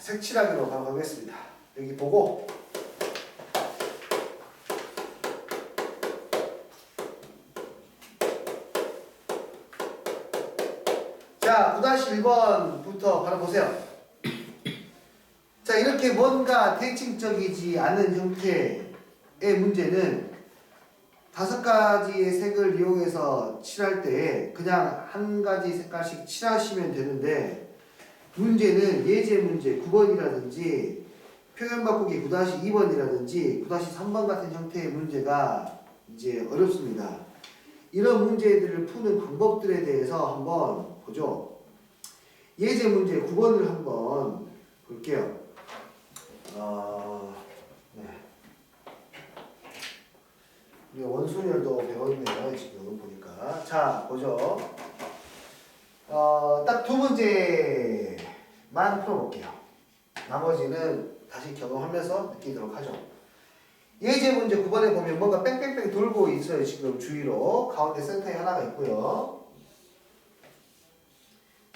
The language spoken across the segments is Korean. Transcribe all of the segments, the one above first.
색칠하기로 바로 가겠습니다. 여기 보고 자 9-1번부터 바로 보세요. 자 이렇게 뭔가 대칭적이지 않은 형태의 문제는 5가지의 색을 이용해서 칠할 때 그냥 한 가지 색깔씩 칠하시면 되는데 문제는 예제 문제 9번이라든지 표현 바꾸기 9-2번이라든지 9-3번 같은 형태의 문제가 이제 어렵습니다. 이런 문제들을 푸는 방법들에 대해서 한번 보죠. 예제 문제 9번을 한번 볼게요. 네. 우리 원소열도 배웠네요. 지금 보니까. 자, 보죠. 딱 2문제만 풀어볼게요. 나머지는 다시 경험하면서 느끼도록 하죠. 예제 문제 9번에 보면 뭔가 뺑뺑뺑 돌고 있어요. 지금 주위로. 가운데 센터에 하나가 있고요.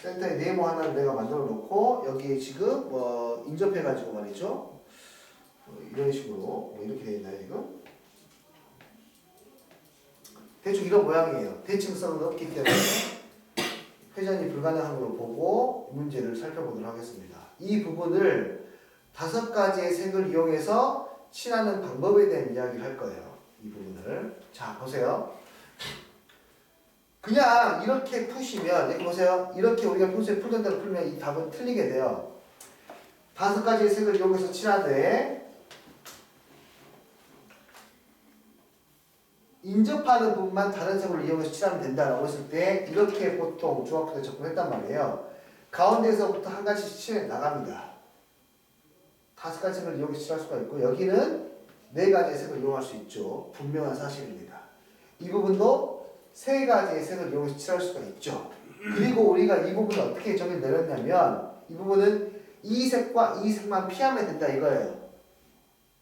센터에 네모 하나를 내가 만들어 놓고 여기에 지금 뭐 인접해 가지고 말이죠. 이런 식으로 이렇게 되어 있나요 지금? 대충 이런 모양이에요. 대칭성은 없기 때문에 회전이 불가능한 걸로 보고 문제를 살펴보도록 하겠습니다. 이 부분을 5가지의 색을 이용해서 칠하는 방법에 대한 이야기를 할 거예요. 이 부분을. 자, 보세요. 그냥 이렇게 푸시면, 여기 보세요. 이렇게 우리가 평소에 풀던 대로 풀면 이 답은 틀리게 돼요. 5가지의 색을 이용해서 칠하되, 인접하는 부분만 다른 색으로 이용해서 칠하면 된다라고 했을 때, 이렇게 보통 중학교 때 접근했단 말이에요. 가운데서부터 한 가지씩 칠해 나갑니다. 5가지 색을 이용해서 칠할 수가 있고, 여기는 4가지의 색을 이용할 수 있죠. 분명한 사실입니다. 이 부분도 3가지의 색을 이용해서 칠할 수가 있죠. 그리고 우리가 이 부분을 어떻게 정의를 내렸냐면 이 부분은 이 색과 이 색만 피하면 된다 이거예요.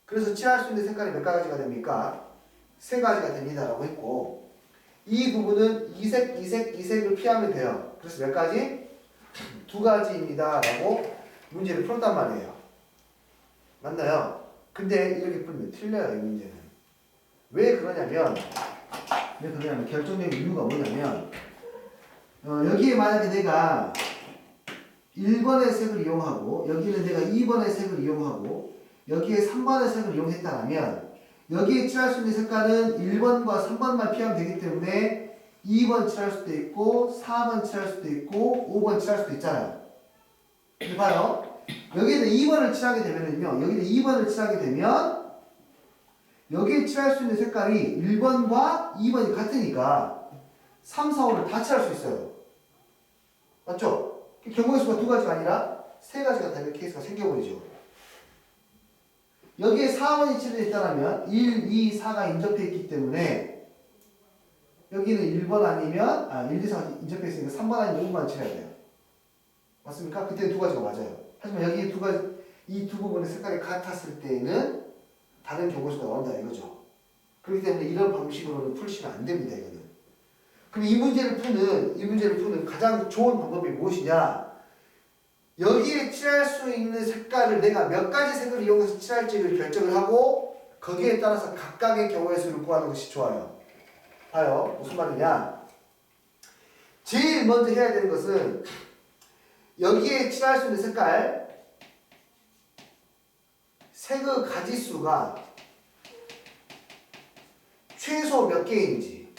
그래서 칠할 수 있는 색깔이 몇 가지가 됩니까? 3가지가 됩니다라고 했고 이 부분은 이 색, 이 색, 이 색을 피하면 돼요. 그래서 몇 가지? 2가지입니다 라고 문제를 풀었단 말이에요. 맞나요? 근데 이렇게 풀면 틀려요. 이 문제는. 왜 그러냐면 결정적인 이유가 뭐냐면 여기에 만약에 내가 1번의 색을 이용하고 여기는 내가 2번의 색을 이용하고 여기에 3번의 색을 이용했다면 여기에 칠할 수 있는 색깔은 1번과 3번만 피하면 되기 때문에 2번 칠할 수도 있고 4번 칠할 수도 있고 5번 칠할 수도 있잖아요. 근데 봐요. 여기에는 2번을 칠하게 되면은요. 여기는 2번을 칠하게 되면 여기에 칠할 수 있는 색깔이 1번과 2번이 같으니까 3, 4, 5를 다 칠할 수 있어요. 맞죠? 경우의 수가 2가지가 아니라 3가지가 되는 케이스가 생겨버리죠. 여기에 4번이 칠해져 있다면 1, 2, 4가 인접해 있기 때문에 여기는 1번 아니면 1, 2, 4가 인접해 있으니까 3번 아니면 5번 칠해야 돼요. 맞습니까? 그때는 2가지가 맞아요. 하지만 여기 이 두 부분의 색깔이 같았을 때에는 다른 경우수가 나온다 이거죠. 그렇기 때문에 이런 방식으로는 풀시면 안 됩니다. 이거는. 그럼 이 문제를 푸는 가장 좋은 방법이 무엇이냐? 여기에 칠할 수 있는 색깔을 내가 몇 가지 색을 이용해서 칠할지를 결정을 하고 거기에 따라서 각각의 경우의 수를 구하는 것이 좋아요. 봐요. 무슨 말이냐? 제일 먼저 해야 되는 것은 여기에 칠할 수 있는 색깔 색의 가지수가 최소 몇 개인지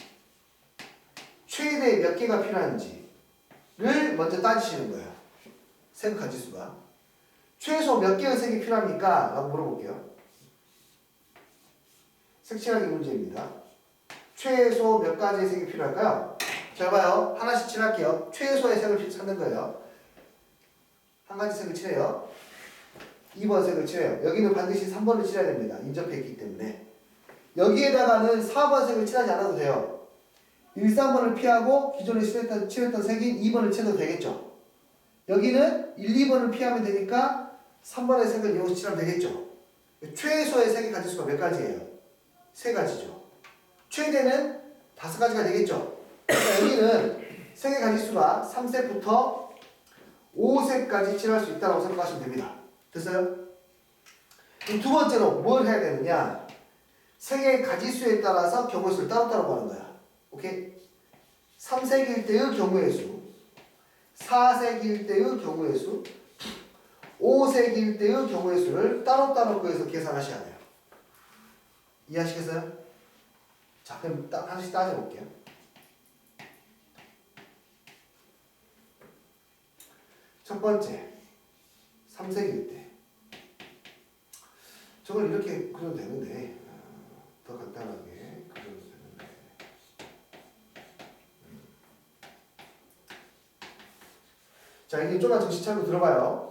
최대 몇 개가 필요한지를 먼저 따지시는 거예요. 색 가지수가 최소 몇 개의 색이 필요합니까? 라고 물어볼게요. 색칠하기 문제입니다. 최소 몇 가지의 색이 필요할까요? 잘 봐요. 하나씩 칠할게요. 최소의 색을 찾는 거예요. 한 가지 색을 칠해요. 2번 색을 칠해요. 여기는 반드시 3번을 칠해야 됩니다. 인접해 있기 때문에. 여기에다가는 4번 색을 칠하지 않아도 돼요. 1, 3번을 피하고 기존에 칠했던 색인 2번을 칠해도 되겠죠. 여기는 1, 2번을 피하면 되니까 3번의 색을 이용해서 칠하면 되겠죠. 최소의 색의 가지수가 몇 가지예요? 3가지죠. 최대는 5가지가 되겠죠. 그러니까 여기는 색의 가지수가 3색부터 5색까지 칠할 수 있다고 생각하시면 됩니다. 됐어요? 그럼 두 번째로 뭘 해야 되느냐? 색의 가지수에 따라서 경우의 수를 따로따로 구하는 거야. 오케이? 3색일 때의 경우의 수, 4색일 때의 경우의 수, 5색일 때의 경우의 수를 따로따로 구해서 계산하셔야 돼요. 이해하시겠어요? 자, 그럼 하나씩 따져볼게요. 첫 번째, 3색일 때. 저걸 이렇게 그려도 되는데, 더 간단하게 그려도 되는데. 자, 이제 좀만 정신 차리고 들어봐요.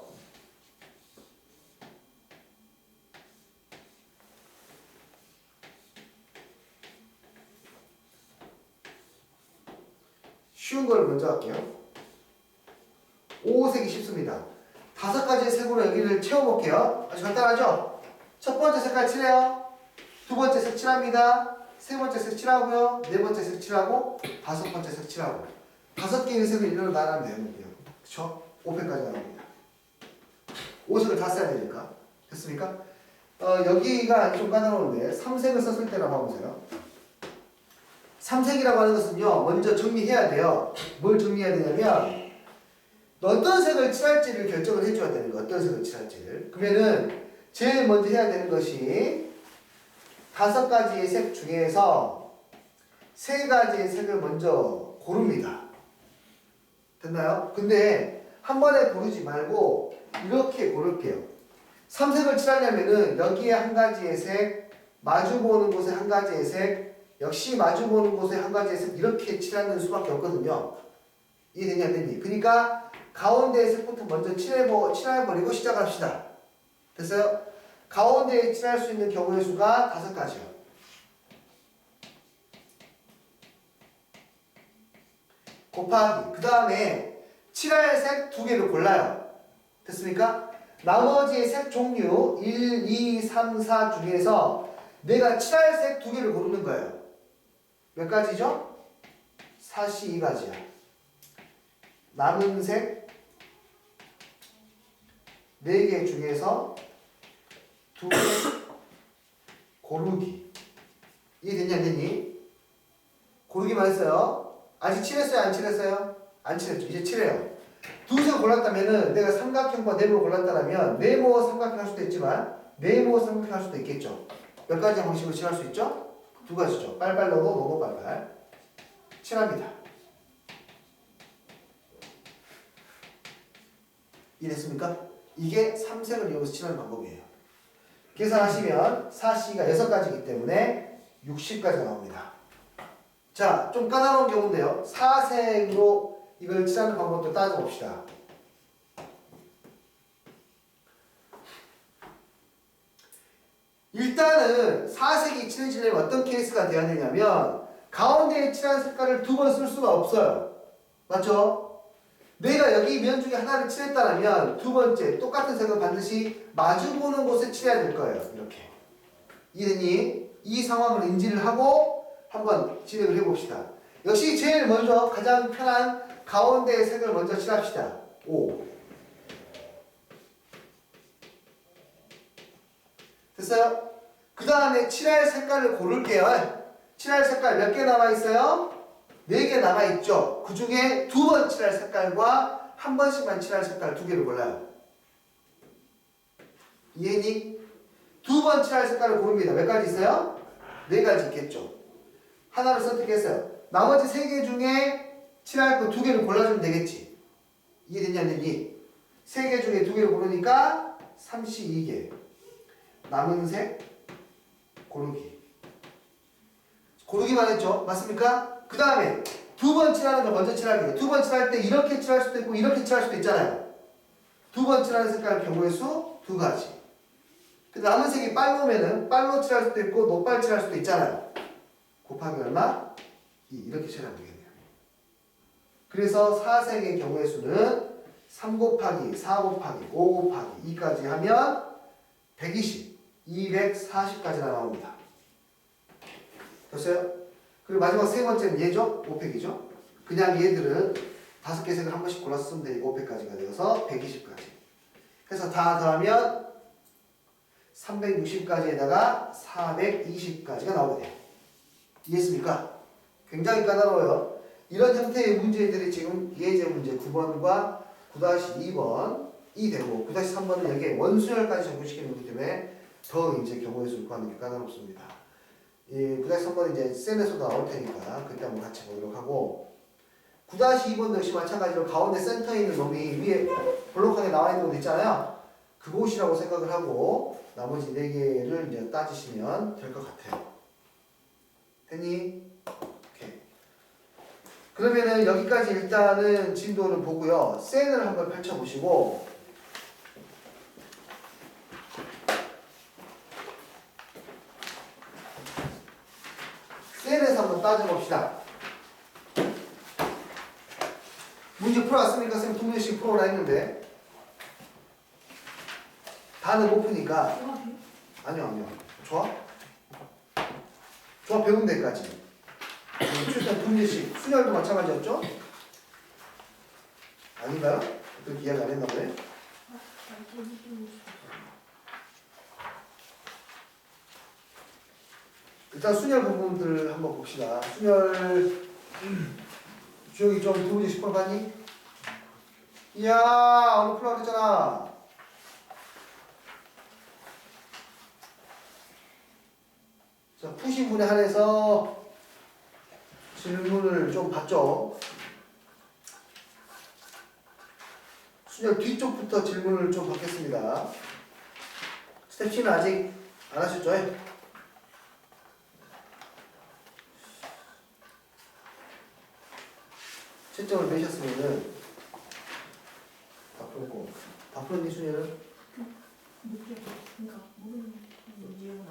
쉬운 걸 먼저 할게요. 5색이 쉽습니다. 5가지의 색으로 여기를 채워볼게요. 아주 간단하죠? 첫 번째 색깔 칠해요. 두 번째 색 칠합니다. 세 번째 색 칠하고요. 네 번째 색 칠하고, 다섯 번째 색 칠하고. 5개의 색을 일렬로 나누면 돼요. 그쵸? 5펜까지 나옵니다. 5색을 다 써야 되니까. 됐습니까? 여기가 좀 까다로운데, 3색을 썼을 때라고 봐보세요. 3색이라고 하는 것은요, 먼저 정리해야 돼요. 뭘 정리해야 되냐면, 어떤 색을 칠할지를 결정을 해줘야 되는 거예요. 어떤 색을 칠할지를. 그러면은, 제일 먼저 해야 되는 것이, 5가지의 색 중에서 3가지의 색을 먼저 고릅니다. 됐나요? 근데, 한 번에 고르지 말고, 이렇게 고를게요. 3색을 칠하려면은, 여기에 한 가지의 색, 마주보는 곳에 한 가지의 색, 역시 마주보는 곳에 한 가지의 색, 이렇게 칠하는 수밖에 없거든요. 이해되냐, 안 되니? 그러니까, 가운데의 색부터 먼저 칠해버리고 시작합시다. 됐어요? 가운데에 칠할 수 있는 경우의 수가 5가지요. 곱하기. 그 다음에 칠할 색 2개를 골라요. 됐습니까? 나머지의 색 종류 1, 2, 3, 4 중에서 내가 칠할 색 2개를 고르는 거예요. 몇 가지죠? 42가지야. 남은 색 4개 중에서 2개 고르기. 이해됐냐, 안 됐니? 고르기만 했어요. 아직 칠했어요, 안 칠했어요? 안 칠했죠. 이제 칠해요. 2색 골랐다면은 내가 삼각형과 네모 골랐다면 네모 삼각형 할 수도 있지만 네모 삼각형 할 수도 있겠죠. 몇 가지 방식으로 칠할 수 있죠? 2가지죠. 빨빨 넣고 넣고 빨빨. 칠합니다. 이해됐습니까? 이게 3색을 이용해서 칠하는 방법이에요. 계산하시면 4C가 6가지이기 때문에 60가지가 나옵니다. 자, 좀 까다로운 경우인데요. 4색으로 이걸 칠하는 방법도 따져봅시다. 일단은 4색이 칠해지려면 어떤 케이스가 돼야 되냐면 가운데에 칠한 색깔을 2번 쓸 수가 없어요. 맞죠? 내가 여기 면 중에 하나를 칠했다면 두 번째 똑같은 색은 반드시 마주보는 곳에 칠해야 될 거예요. 이렇게. 이해됐니? 이 상황을 인지를 하고 한번 진행을 해봅시다. 역시 제일 먼저 가장 편한 가운데의 색을 먼저 칠합시다. 5. 됐어요? 그 다음에 칠할 색깔을 고를게요. 칠할 색깔 몇 개 남아있어요? 4개 남아있죠. 그 중에 2번 칠할 색깔과 한 번씩만 칠할 색깔 2개를 골라요. 이해니? 2번 칠할 색깔을 고릅니다. 몇 가지 있어요? 4가지 있겠죠. 하나를 선택했어요. 나머지 3개 중에 칠할 거 2개를 골라주면 되겠지. 이해됐냐, 안 됐니? 3개 중에 2개를 고르니까 32개. 남은 색 고르기. 고르기만 했죠. 맞습니까? 그 다음에 2번 칠하는 거 먼저 칠하기예요. 2번 칠할 때 이렇게 칠할 수도 있고 이렇게 칠할 수도 있잖아요. 2번 칠하는 색깔 경우의 수 2가지. 그 남은 색이 빨로면은 빨로 칠할 수도 있고 노빨 칠할 수도 있잖아요. 곱하기 얼마? 2. 이렇게 칠하면 되겠네요. 그래서 4색의 경우의 수는 3 곱하기 4 곱하기 5 곱하기 2까지 하면 120, 240까지나 나옵니다. 됐어요? 그리고 마지막 세 번째는 얘죠? 5팩이죠? 그냥 얘들은 5개 색을 한 번씩 골라서 쓰면 되니까 5팩까지가 되어서 120까지. 해서 다 더하면 360까지에다가 420까지가 나오게 돼. 이해했습니까? 굉장히 까다로워요. 이런 형태의 문제들이 지금 예제 문제 9번과 9-2번이 되고 9-3번은 여기에 원수열까지 적용시키는 거기 때문에 더 이제 경우의 수를 구하는 게 까다롭습니다. 이 9-3번은 이제 쌤에서 나올 테니까 그때 한번 같이 보도록 하고 9-2번도 역시 마찬가지로 가운데 센터에 있는 놈이 위에 볼록하게 나와 있는 곳 있잖아요. 그곳이라고 생각을 하고 나머지 4개를 이제 따지시면 될 것 같아요. 됐니? 오케이. 그러면은 여기까지 일단은 진도를 보고요. 셀을 한번 펼쳐보시고 셀에서 한번 따져봅시다. 문제 풀어왔으니까 쌤 2문제씩 풀어오라 했는데 다는 못 푸니까 아니요 좋아? 좋아 배운 데까지 일단 2문제씩 순열도 마찬가지였죠? 아닌가요? 그렇게 이야기 안 했나 보네? 일단 순열 부분들 한번 봅시다. 순열 주혁이 좀 2문제씩 풀어봤니? 이야 오늘 풀어라 그랬잖아. 자, 푸신 분에 한해서 질문을 좀 봤죠. 순열 뒤쪽부터 질문을 좀 받겠습니다. 스텝 C는 아직 안 하셨죠? 채점을 매셨으면은 다 풀고 다 풀었니 순열은? 그러니까 모르는 이유가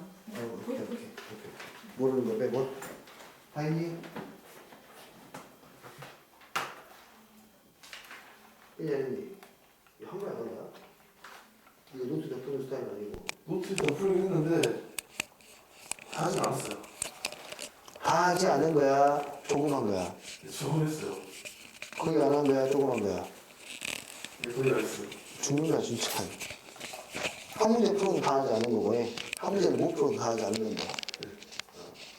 오케이. 모르는 거 빼고 다 했니? 했니? 이거 한 거야 안 하냐? 이거 노트 다 푸는 스타일 아니고 노트 다 풀긴 했는데 다 하진 않았어요. 다 하지 않은 거야? 조금 한 거야? 저번 했어요. 거의 안 한 거야? 조금 한 거야? 네, 거의 다 했어요. 죽는다 진짜. 한 문제 풀어도 다 하지 않은 거고 한 문제를 못 풀어도 다 하지 않는 건데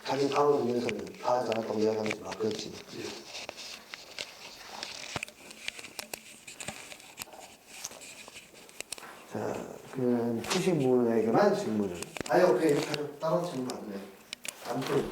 자기 강화를 위해서는 다 하지 않았다고 이야기하는 게 맞겠지. 자, 그러면 푸신 분에게만 질문을. 아니, 오케이. 이렇게 하죠. 다른 질문 안 돼. 안 풀어.